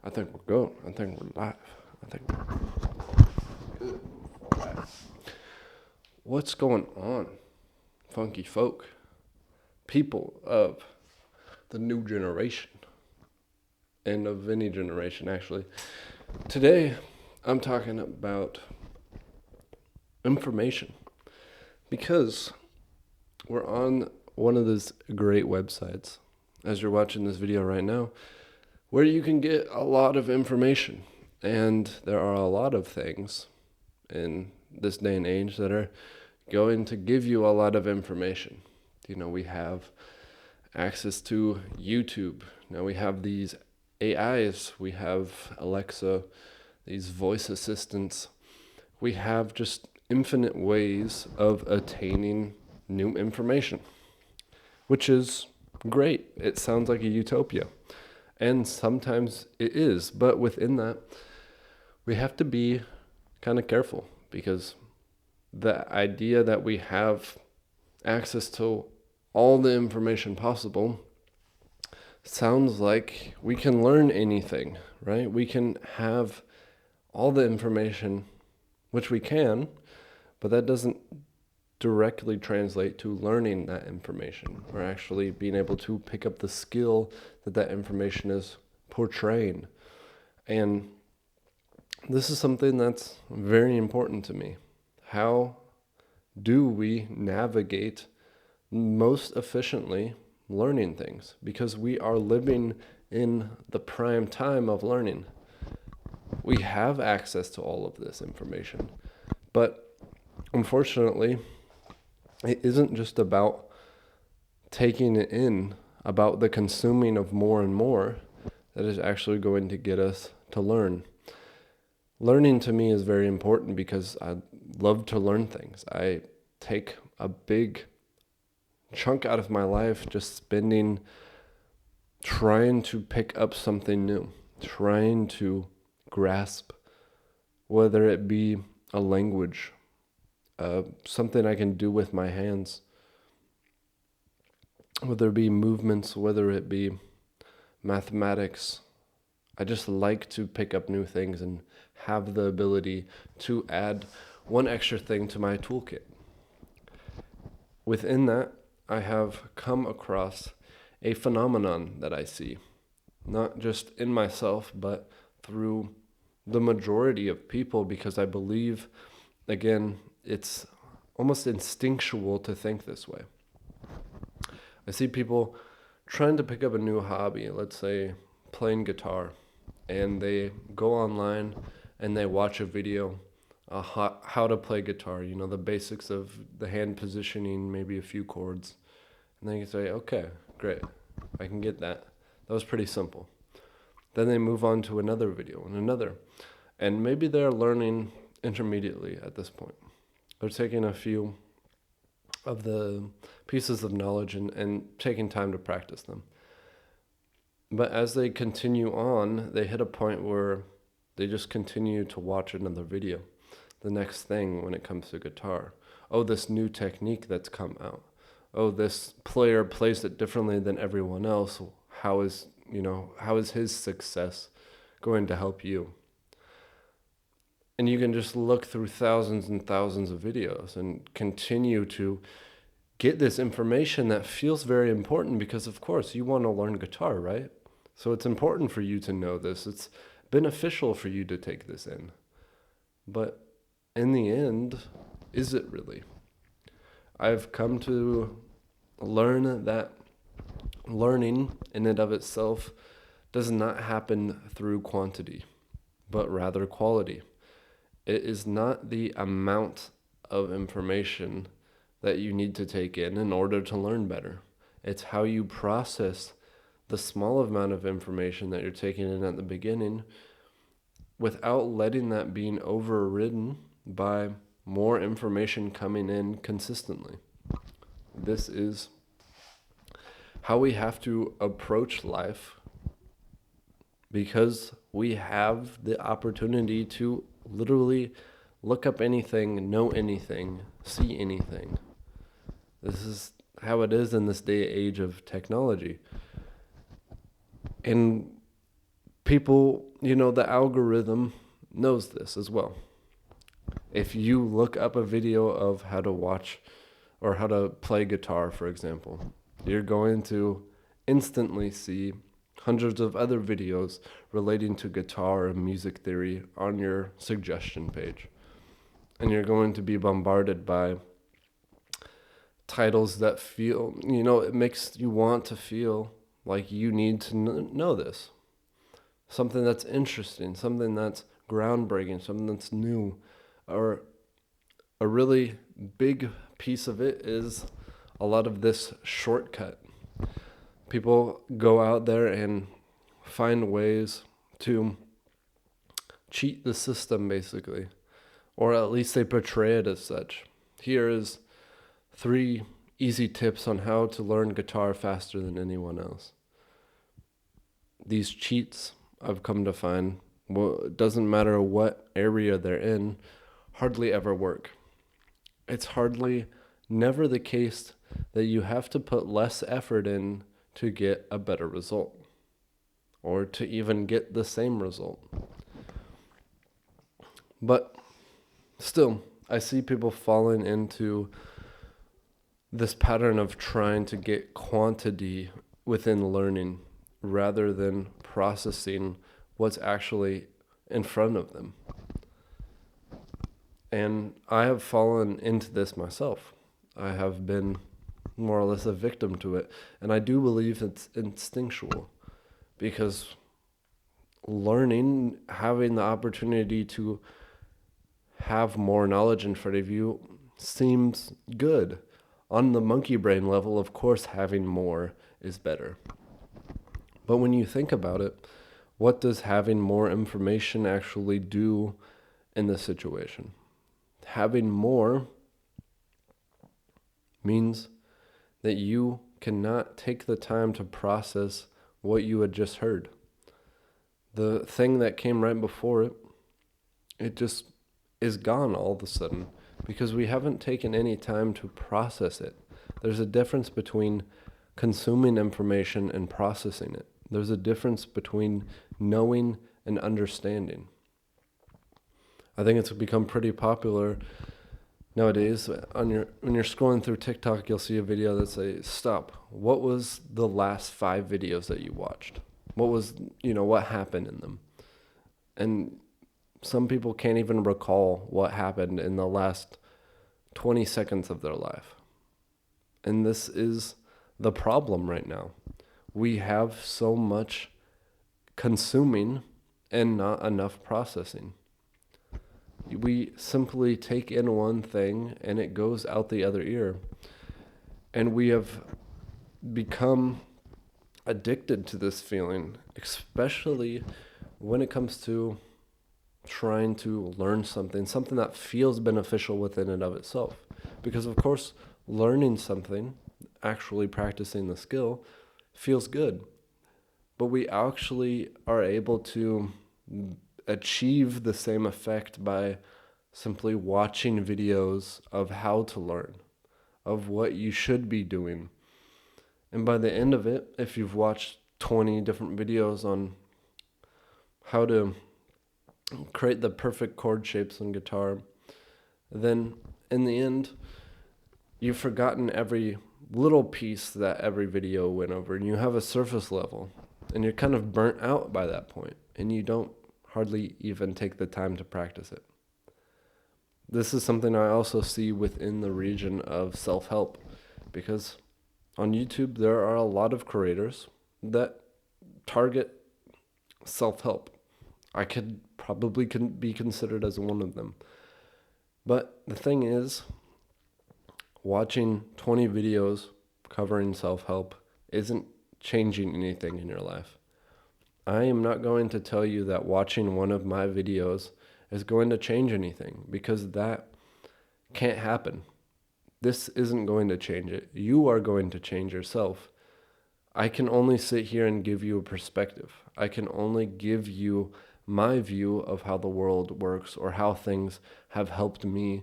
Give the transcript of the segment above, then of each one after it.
I think we're good. I think we're live. I think we're good. What's going on, funky folk? People of the new generation, and of any generation, actually. Today, I'm talking about information because we're on one of those great websites, as you're watching this video right now, where you can get a lot of information. And there are a lot of things in this day and age that are going to give you a lot of information. You know, we have access to YouTube. Now we have these AIs, we have Alexa, these voice assistants. We have just infinite ways of attaining new information, which is great. It sounds like a utopia. And sometimes it is, but within that, we have to be kind of careful because the idea that we have access to all the information possible sounds like we can learn anything, right? We can have all the information, which we can, but that doesn't directly translate to learning that information or actually being able to pick up the skill that information is portraying. And this is something that's very important to me. How do we navigate most efficiently learning things? Because we are living in the prime time of learning. We have access to all of this information, but unfortunately, it isn't just about taking it in, about the consuming of more and more that is actually going to get us to learn. Learning to me is very important because I love to learn things. I take a big chunk out of my life just spending trying to pick up something new, trying to grasp, whether it be a language, something I can do with my hands, whether it be movements, whether it be mathematics. I just like to pick up new things and have the ability to add one extra thing to my toolkit. Within that, I have come across a phenomenon that I see, not just in myself, but through the majority of people, because I believe, again, it's almost instinctual to think this way. I see people trying to pick up a new hobby, let's say playing guitar, and they go online and they watch a video how to play guitar, you know, the basics of the hand positioning, maybe a few chords. And then you say, okay, great, I can get that. That was pretty simple. Then they move on to another video and another. And maybe they're learning intermediately at this point. They're taking a few of the pieces of knowledge and taking time to practice them. But as they continue on, they hit a point where they just continue to watch another video. The next thing when it comes to guitar. Oh, this new technique that's come out. Oh, this player plays it differently than everyone else. How is his success going to help you? And you can just look through thousands and thousands of videos and continue to get this information that feels very important because, of course, you want to learn guitar, right? So it's important for you to know this. It's beneficial for you to take this in. But in the end, is it really? I've come to learn that learning in and of itself does not happen through quantity, but rather quality. It is not the amount of information that you need to take in order to learn better. It's how you process the small amount of information that you're taking in at the beginning without letting that being overridden by more information coming in consistently. This is how we have to approach life because we have the opportunity to literally look up anything, know anything, see anything. This is how it is in this day age of technology. And People, the algorithm knows this as well. If you look up a video of how to watch or how to play guitar, for example, you're going to instantly see hundreds of other videos relating to guitar and music theory on your suggestion page. And you're going to be bombarded by titles that feel, it makes you want to feel like you need to know this. Something that's interesting, something that's groundbreaking, something that's new. Or a really big piece of it is a lot of this shortcut. People go out there and find ways to cheat the system, basically, or at least they portray it as such. Here is 3 easy tips on how to learn guitar faster than anyone else. These cheats, I've come to find, it doesn't matter what area they're in, hardly ever work. It's hardly never the case that you have to put less effort in to get a better result, or to even get the same result. But still, I see people falling into this pattern of trying to get quantity within learning rather than processing what's actually in front of them. And I have fallen into this myself. I have been more or less a victim to it. And I do believe it's instinctual, because learning, having the opportunity to have more knowledge in front of you seems good. On the monkey brain level, of course, having more is better. But when you think about it, what does having more information actually do in this situation? Having more means that you cannot take the time to process what you had just heard. The thing that came right before it just is gone all of a sudden because we haven't taken any time to process it. There's a difference between consuming information and processing it. There's a difference between knowing and understanding. I think it's become pretty popular nowadays. When you're scrolling through TikTok, you'll see a video that says, "Stop. What was the last 5 videos that you watched? What happened in them?" And some people can't even recall what happened in the last 20 seconds of their life. And this is the problem right now. We have so much consuming and not enough processing. We simply take in one thing and it goes out the other ear. And we have become addicted to this feeling, especially when it comes to trying to learn something that feels beneficial within and of itself. Because of course, learning something, actually practicing the skill, feels good. But we actually are able to achieve the same effect by simply watching videos of how to learn, of what you should be doing. And by the end of it, if you've watched 20 different videos on how to create the perfect chord shapes on guitar, then in the end, you've forgotten every little piece that every video went over, and you have a surface level, and you're kind of burnt out by that point, and you don't hardly even take the time to practice it. This is something I also see within the region of self-help, because on YouTube there are a lot of creators that target self-help. I could probably be considered as one of them. But the thing is, watching 20 videos covering self-help isn't changing anything in your life. I am not going to tell you that watching one of my videos is going to change anything, because that can't happen. This isn't going to change it. You are going to change yourself. I can only sit here and give you a perspective. I can only give you my view of how the world works or how things have helped me.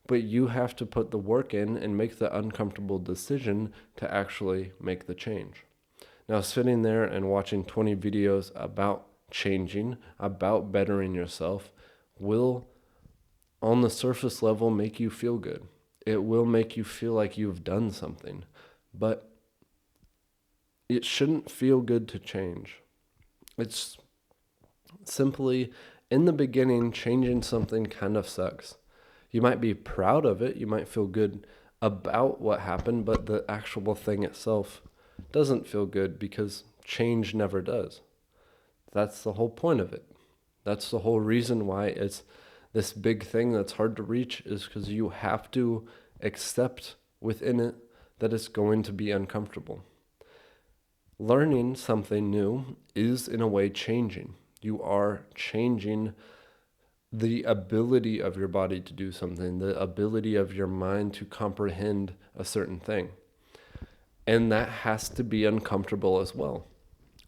But you have to put the work in and make the uncomfortable decision to actually make the change. Now, sitting there and watching 20 videos about changing, about bettering yourself will, on the surface level, make you feel good. It will make you feel like you've done something, but it shouldn't feel good to change. It's simply, in the beginning, changing something kind of sucks. You might be proud of it, you might feel good about what happened, but the actual thing itself doesn't feel good because change never does. That's the whole point of it. That's the whole reason why it's this big thing that's hard to reach, is because you have to accept within it that it's going to be uncomfortable. Learning something new is, in a way, changing. You are changing the ability of your body to do something, the ability of your mind to comprehend a certain thing. And that has to be uncomfortable as well.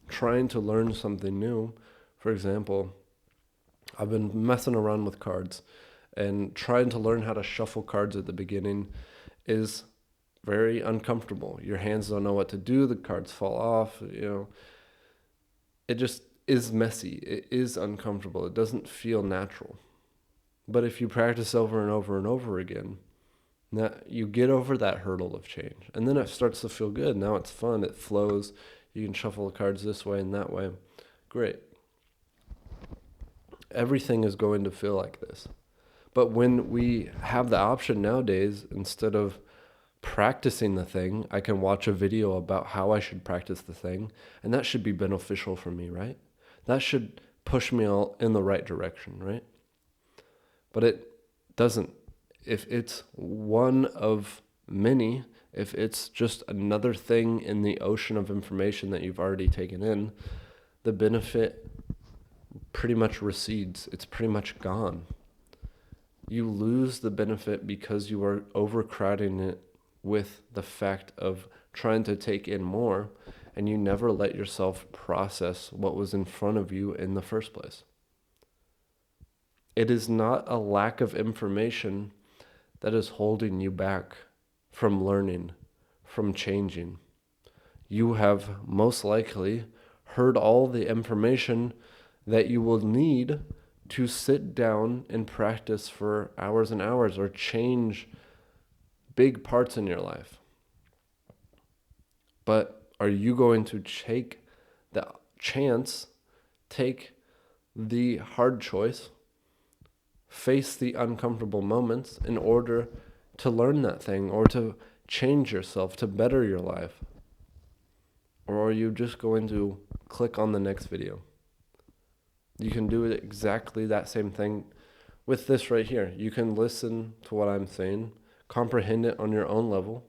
Trying to learn something new, for example, I've been messing around with cards, and trying to learn how to shuffle cards at the beginning is very uncomfortable. Your hands don't know what to do, the cards fall off, It just is messy. It is uncomfortable. It doesn't feel natural. But if you practice over and over and over again, you get over that hurdle of change. And then it starts to feel good. Now it's fun. It flows. You can shuffle the cards this way and that way. Great. Everything is going to feel like this. But when we have the option nowadays, instead of practicing the thing, I can watch a video about how I should practice the thing, and that should be beneficial for me, right? That should push me all in the right direction, right? But it doesn't. If it's one of many, if it's just another thing in the ocean of information that you've already taken in, the benefit pretty much recedes. It's pretty much gone. You lose the benefit because you are overcrowding it with the fact of trying to take in more, and you never let yourself process what was in front of you in the first place. It is not a lack of information that is holding you back from learning, from changing. You have most likely heard all the information that you will need to sit down and practice for hours and hours, or change big parts in your life. But are you going to take the chance, take the hard choice, face the uncomfortable moments in order to learn that thing, or to change yourself, to better your life? Or are you just going to click on the next video? You can do exactly that same thing with this right here. You can listen to what I'm saying, comprehend it on your own level,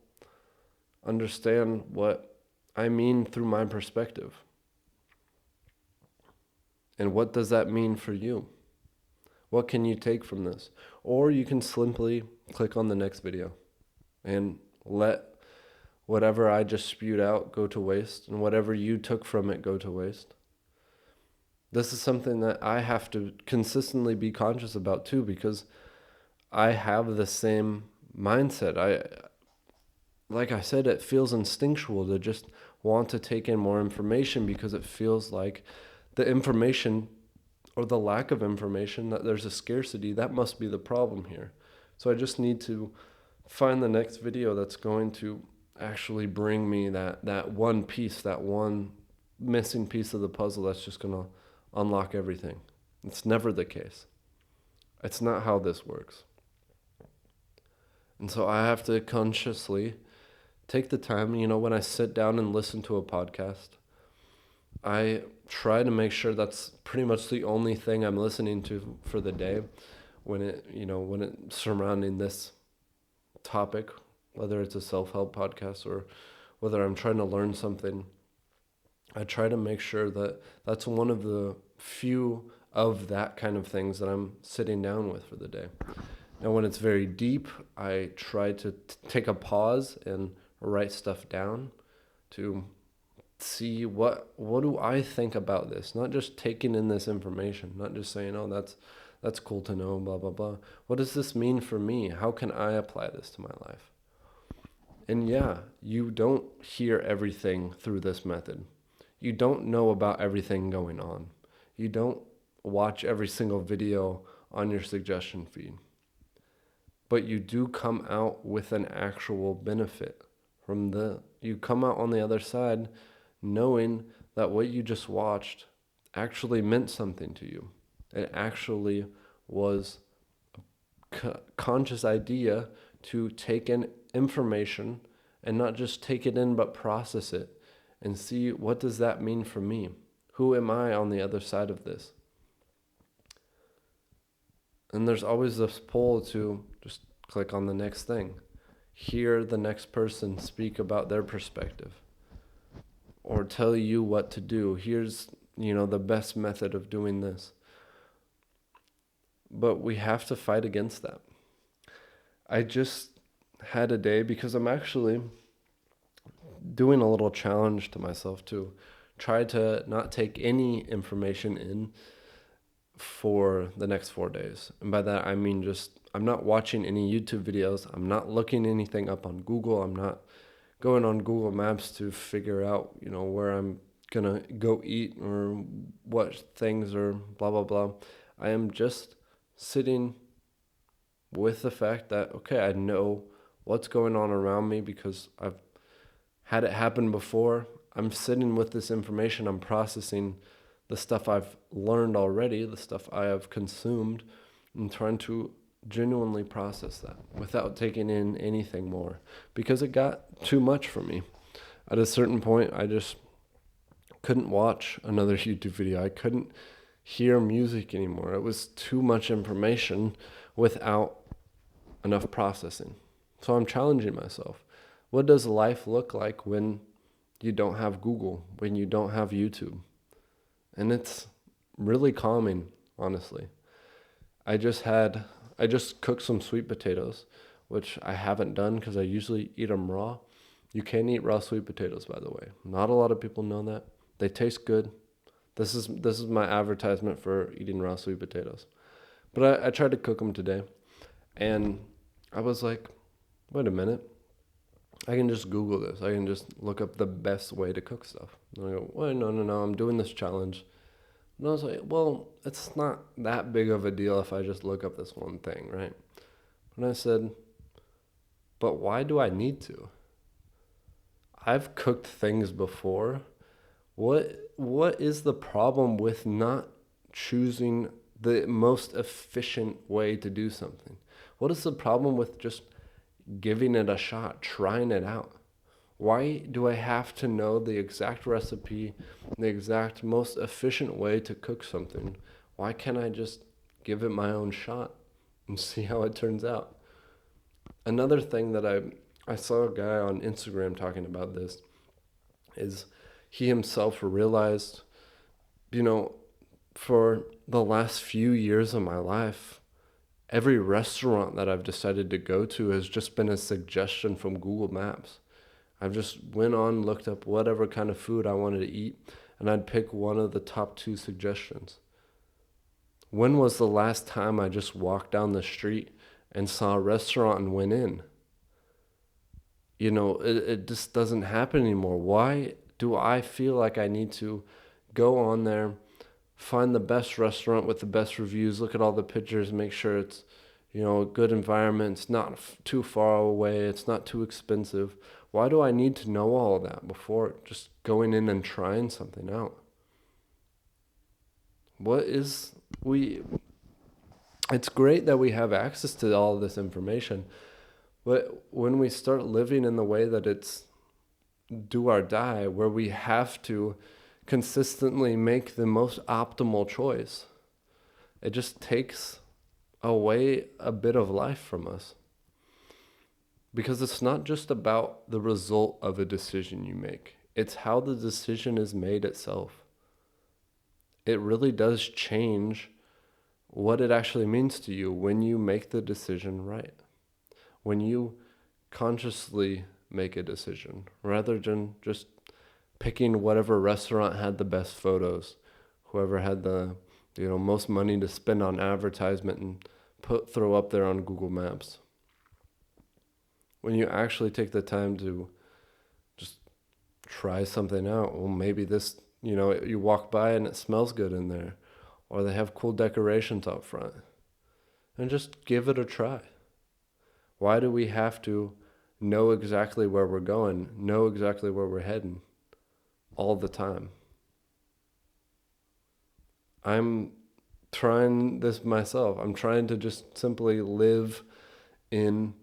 understand what I mean through my perspective. And what does that mean for you? What can you take from this? Or you can simply click on the next video and let whatever I just spewed out go to waste, and whatever you took from it go to waste. This is something that I have to consistently be conscious about too, because I have the same mindset. Like I said, it feels instinctual to just want to take in more information, because it feels like the information, or the lack of information, that there's a scarcity. That must be the problem here. So I just need to find the next video that's going to actually bring me that one piece, that one missing piece of the puzzle that's just going to unlock everything. It's never the case. It's not how this works. And so I have to consciously take the time, when I sit down and listen to a podcast, I try to make sure that's pretty much the only thing I'm listening to for the day, when it's surrounding this topic, whether it's a self-help podcast or whether I'm trying to learn something. I try to make sure that that's one of the few of that kind of things that I'm sitting down with for the day. Now, when it's very deep, I try to take a pause and write stuff down to see what do I think about this. Not just taking in this information, not just saying, oh, that's cool to know, blah, blah, blah. What does this mean for me? How can I apply this to my life? And yeah, you don't hear everything through this method. You don't know about everything going on. You don't watch every single video on your suggestion feed, but you do come out with an actual benefit you come out on the other side knowing that what you just watched actually meant something to you. It actually was a conscious idea to take in information and not just take it in but process it and see, what does that mean for me? Who am I on the other side of this? And there's always this pull to just click on the next thing, hear the next person speak about their perspective, or tell you what to do. Here's, the best method of doing this. But we have to fight against that. I just had a day, because I'm actually doing a little challenge to myself to try to not take any information in for the next 4 days. And by that, I mean just, I'm not watching any YouTube videos. I'm not looking anything up on Google. I'm not going on Google Maps to figure out, where I'm going to go eat or what things or blah, blah, blah. I am just sitting with the fact that, okay, I know what's going on around me because I've had it happen before. I'm sitting with this information. I'm processing the stuff I've learned already, the stuff I have consumed, and trying to genuinely process that without taking in anything more, because it got too much for me. At a certain point, I just couldn't watch another YouTube video. I couldn't hear music anymore. It was too much information without enough processing. So I'm challenging myself. What does life look like when you don't have Google, when you don't have YouTube? And it's really calming, honestly. I just cooked some sweet potatoes, which I haven't done because I usually eat them raw. You can eat raw sweet potatoes, by the way. Not a lot of people know that. They taste good. This is my advertisement for eating raw sweet potatoes. But I tried to cook them today, and I was like, wait a minute. I can just Google this. I can just look up the best way to cook stuff. And I go, well, no, I'm doing this challenge. And I was like, well, it's not that big of a deal if I just look up this one thing, right? And I said, but why do I need to? I've cooked things before. What is the problem with not choosing the most efficient way to do something? What is the problem with just giving it a shot, trying it out? Why do I have to know the exact recipe, the exact most efficient way to cook something? Why can't I just give it my own shot and see how it turns out? Another thing that I saw a guy on Instagram talking about this is he himself realized, for the last few years of my life, every restaurant that I've decided to go to has just been a suggestion from Google Maps. I've just went on, looked up whatever kind of food I wanted to eat, and I'd pick one of the top 2 suggestions. When was the last time I just walked down the street and saw a restaurant and went in? It just doesn't happen anymore. Why do I feel like I need to go on there, find the best restaurant with the best reviews, look at all the pictures, make sure it's, a good environment, it's not too far away, it's not too expensive? Why do I need to know all of that before just going in and trying something out? It's great that we have access to all of this information, but when we start living in the way that it's do or die, where we have to consistently make the most optimal choice, it just takes away a bit of life from us. Because it's not just about the result of a decision you make. It's how the decision is made itself. It really does change what it actually means to you when you make the decision right. When you consciously make a decision, rather than just picking whatever restaurant had the best photos, whoever had the most money to spend on advertisement and throw up there on Google Maps. When you actually take the time to just try something out, well, maybe this, you walk by and it smells good in there. or they have cool decorations out front. And just give it a try. Why do we have to know exactly where we're going, know exactly where we're heading all the time? I'm trying this myself. I'm trying to just simply live in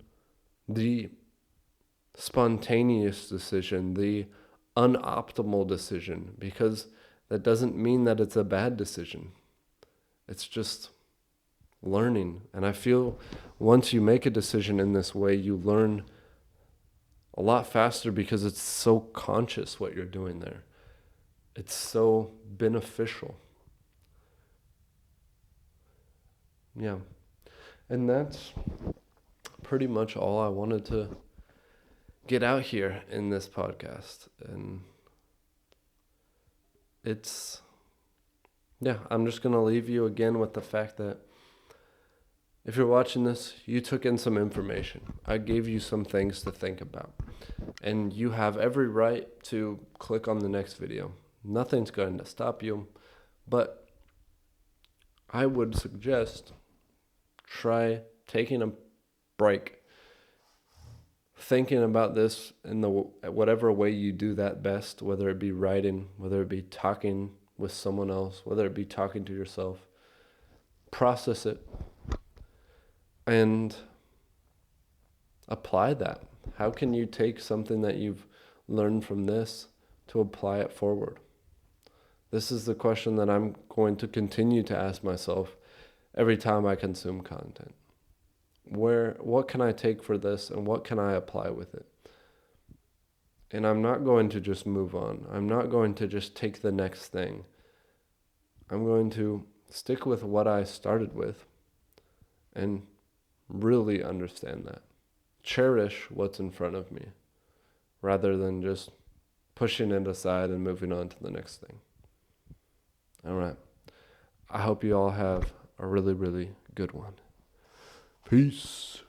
the spontaneous decision, the unoptimal decision, because that doesn't mean that it's a bad decision. It's just learning. And I feel once you make a decision in this way, you learn a lot faster because it's so conscious what you're doing there. It's so beneficial. Yeah. And that's pretty much all I wanted to get out here in this podcast. And I'm just going to leave you again with the fact that if you're watching this, you took in some information. I gave you some things to think about. And you have every right to click on the next video. Nothing's going to stop you. But I would suggest try taking a break, thinking about this in the whatever way you do that best, whether it be writing, whether it be talking with someone else, whether it be talking to yourself. Process it and apply that. How can you take something that you've learned from this to apply it forward? This is the question that I'm going to continue to ask myself every time I consume content. What can I take for this and what can I apply with it? And I'm not going to just move on. I'm not going to just take the next thing. I'm going to stick with what I started with and really understand that. Cherish what's in front of me rather than just pushing it aside and moving on to the next thing. All right. I hope you all have a really, really good one. Peace.